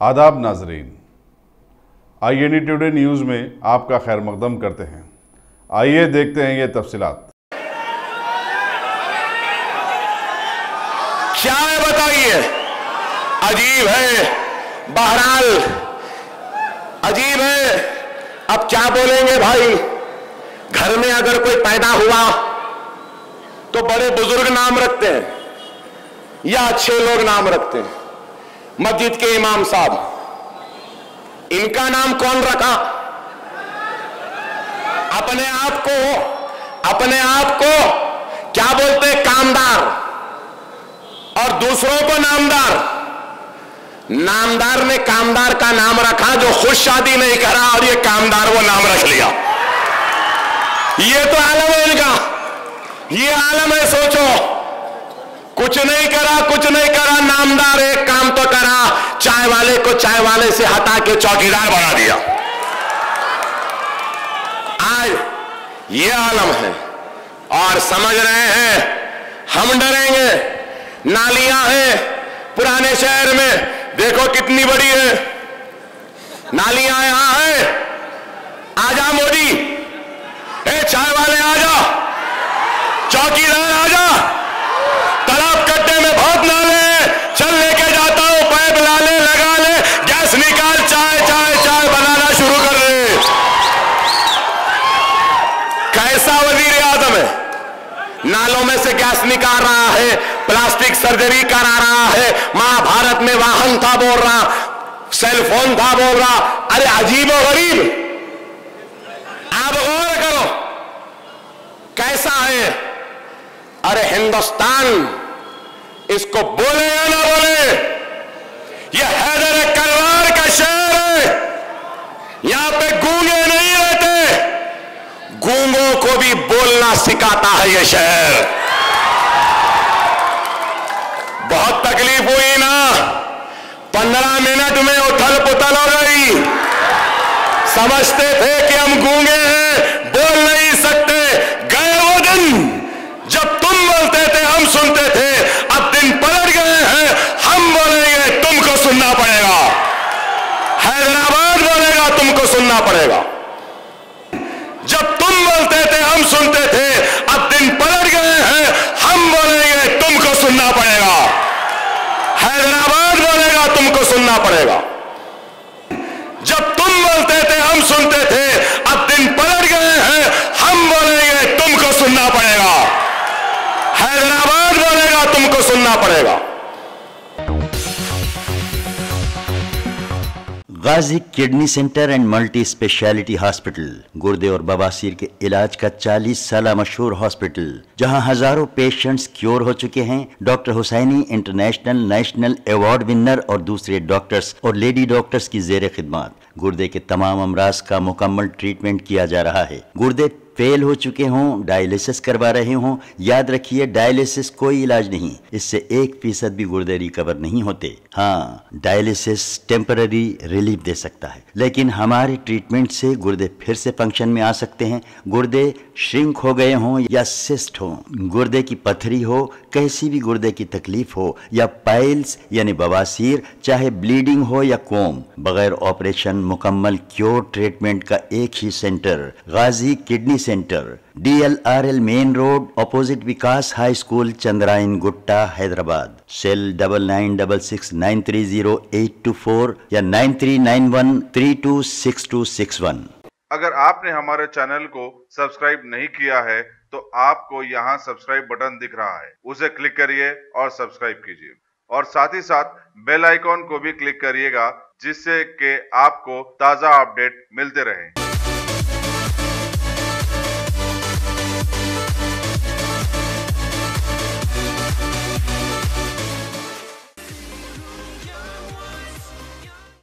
आदाब नाजरीन, INE today news में आपका खैर मकदम करते हैं। आइए देखते हैं ये तफसीलात। क्या है बताइए? अजीब है, बहरहाल अजीब है। अब क्या बोलेंगे भाई? घर में अगर कोई पैदा हुआ तो बड़े बुजुर्ग नाम रखते हैं या अच्छे लोग नाम रखते हैं। मस्जिद के इमाम साहब, इनका नाम कौन रखा? अपने आप को क्या बोलते हैं? कामदार। और दूसरों को नामदार। नामदार ने कामदार का नाम रखा जो खुद शादी नहीं करा, और ये कामदार वो नाम रख लिया। ये तो आलम है इनका, ये आलम है। सोचो, कुछ नहीं करा, नामदार एक काम तो करा, चाय वाले को चाय वाले से हटा के चौकीदार बना दिया। आज ये आलम है और समझ रहे हैं हम डरेंगे। नालियां हैं पुराने शहर में, देखो कितनी बड़ी है नालियां। यहां है, आजा मोदी, ए चाय वाले आजा, चौकीदार आजा, तालाब कट्टे में बहुत नाले हैं, चल लेके जाता हूं, पाइप ला ले, लगा ले, गैस निकाल, चाय चाय चाय बनाना शुरू कर दे। कैसा वजीर आजम है? नालों में से गैस निकाल रहा है, प्लास्टिक सर्जरी करा रहा है, महाभारत में वाहन था बोल रहा, सेलफोन था बोल रहा। अरे अजीब और गरीब, आप गौर करो कैसा है। अरे हिंदुस्तान इसको बोले या ना बोले, यह हैदर करार का शहर है। यहां पे गूंगे नहीं रहते, गूंगों को भी बोलना सिखाता है यह शहर। बहुत तकलीफ हुई ना, 15 मिनट में उथल पुथल हो गई। समझते थे कि हम गूंगे हैं, बोल नहीं सकते। गए वो दिन जब तुम बोलते थे हम सुनते थे, अब दिन पलट गए हैं, हम बोलेंगे तुमको सुनना पड़ेगा। हैदराबाद बोलेगा तुमको सुनना पड़ेगा। जब तुम बोलते थे हम सुनते थे, अब दिन पलट गए हैं, हम बोलेंगे तुमको सुनना पड़ेगा। हैदराबाद बोलेगा तुमको सुनना पड़ेगा। जब तुम बोलते थे हम सुनते थे, अब दिन पलट गए हैं, हम बोलेंगे तुमको सुनना पड़ेगा। हैदराबाद बोलेगा तुमको सुनना पड़ेगा। Ghazi kidney centre and multi speciality hospital, गुर्दे और बवासीर के इलाज का 40 साल मशहूर हॉस्पिटल, जहां हजारों पेशेंट्स क्योर हो चुके हैं। Doctor Hussaini international national award winner और दूसरे डॉक्टर्स और लेडी डॉक्टर्स की जेर खिदमत गुर्दे के तमाम अमराज का मुकम्मल ट्रीटमेंट किया जा रहा है। गुर्दे फेल हो चुके हों, डायलिसिस करवा रहे हों, याद रखिए डायलिसिस कोई इलाज नहीं, इससे 1% भी गुर्दे रिकवर नहीं होते। हाँ, डायलिसिस टेम्पररी रिलीफ दे सकता है, लेकिन हमारे ट्रीटमेंट से गुर्दे फिर से फंक्शन में आ सकते हैं। गुर्दे श्रिंक हो गए हों या सिस्ट हो, गुर्दे की पथरी हो, कैसी भी गुर्दे की तकलीफ हो, या पाइल्स यानी बवासीर, चाहे ब्लीडिंग हो या कोम, बगैर ऑपरेशन मुकम्मल क्योर ट्रीटमेंट का एक ही centre, Ghazi kidney centre, DLRL main road, opposite Vikas high school, Chandrayangutta, Hyderabad. Cell 9966930824 या 9391326261। अगर आपने हमारे चैनल को सब्सक्राइब नहीं किया है तो आपको यहाँ सब्सक्राइब बटन दिख रहा है, उसे क्लिक करिए और सब्सक्राइब कीजिए, और साथ ही साथ बेल आइकॉन को भी क्लिक करिएगा, जिससे कि आपको ताज़ा अपडेट मिलते रहें।